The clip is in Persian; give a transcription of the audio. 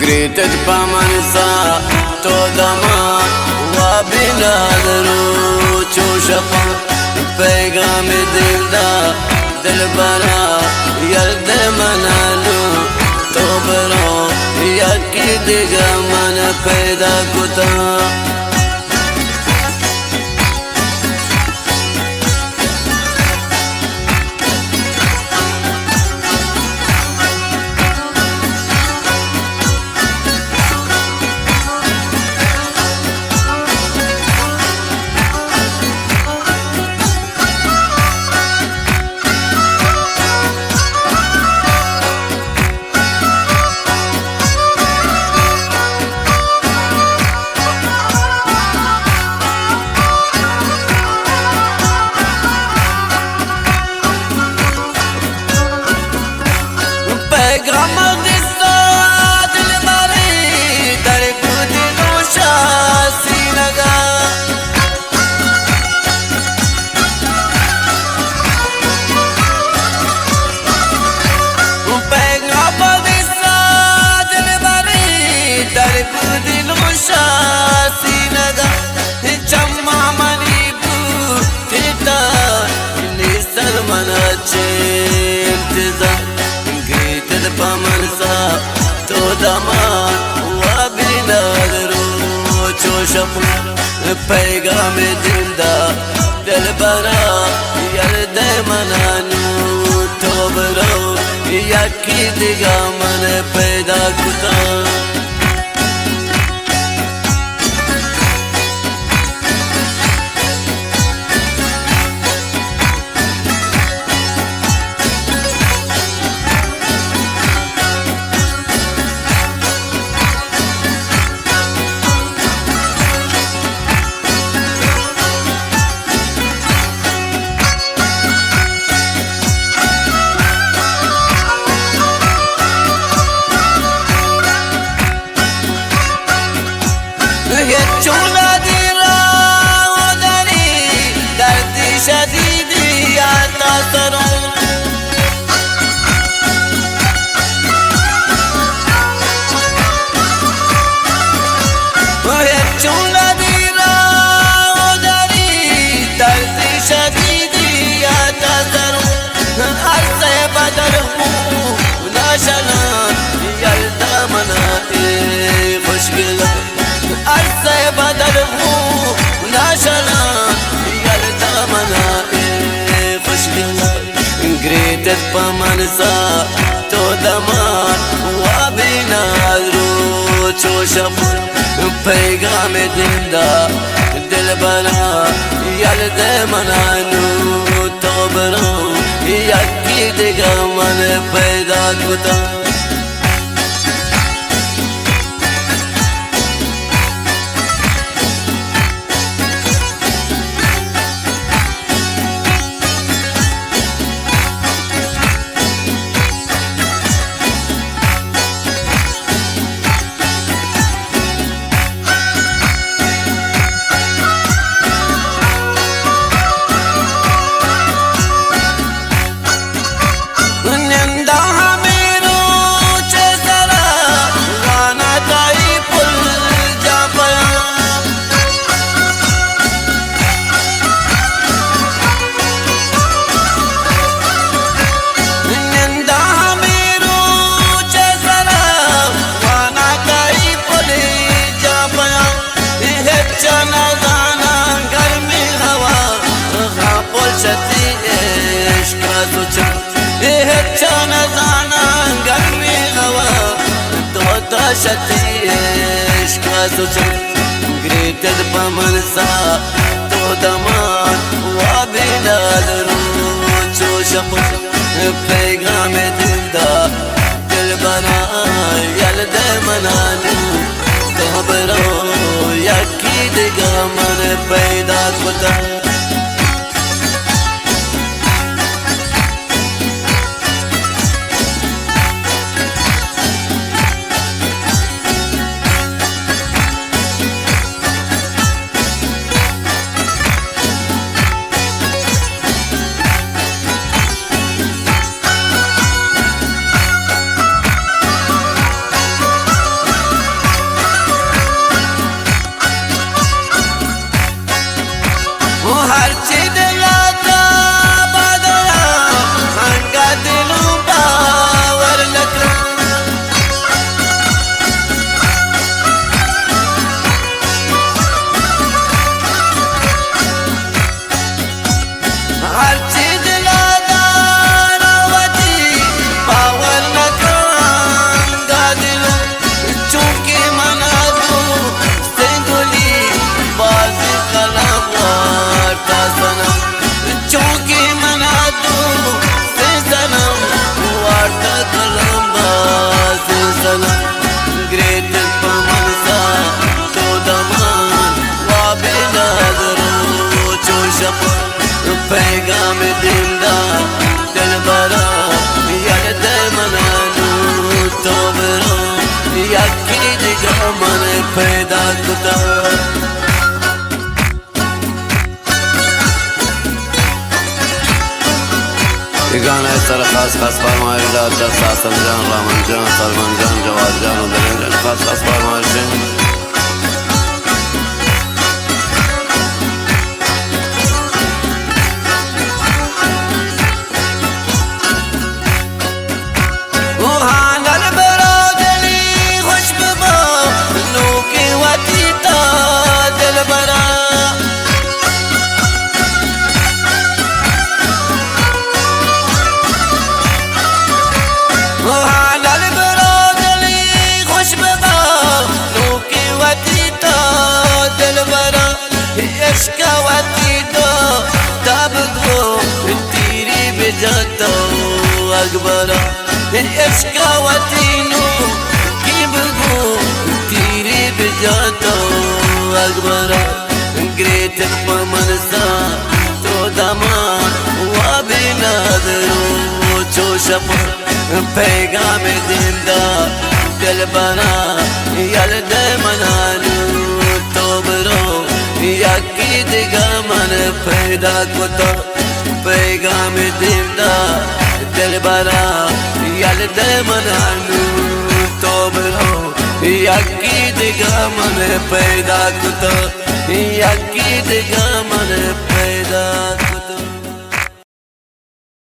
گریتت پا منسا تو دمان و بینادرو چوشپا پیغام دل دا دل برا یلد منالو تو برو یکی دیگه من پیدا کتا پیغام دیستا دل باری در کودی نوشا سینگا پیغام دیستا دل باری در کودی نوشا سینگا چما منی بو تیتا نیستر منا چه پا منسا تو دمان و بینادرو چوشپا پیغام دل دا دل برا یلد منانو تو برو یکی دیگه من پیدا کتا چولا دیرا و داری دردی شدیدی آتا سرون چولا دیرا و داری دردی شدیدی آتا سرون عرصه بدر ہوں ناشنان یلدا منائی خوشگلہ عرصه بدر ہوں ناشنا یلدا منائی خوشگلا گریتت پا منسا تو دمان و بینادرو چوشپ پیغام دل دا دل بنا یلد منانو تو برو یکی دیگه من پیدا کتا شتی عشق سوچ گریتت پا منسا تو دمان و بینادرو چوشپ پیغام دل دا دل بنا یلد منانو تو برو یکی دیگه من پیدا کتا یکی دیگه من پیدا کتا یہ گانا اس طرح خاص فرمائش داتا ساسم جان رامن جان سلمان جان جواد جان و دلین جان خاص فرمائش أكبر إشكاوتينو كيبقو تيري بجاتو أكبر قريتك بمنسى تو دمان وبنادرو تشوشف پیغام دیندا دل بنا یلد منانو تو برو یکی دیگه من پیدا کتا پیغام دیندا دل برا یلد منانو تو برو یکی دیگه من پیدا کتا یکی دیگه من پیدا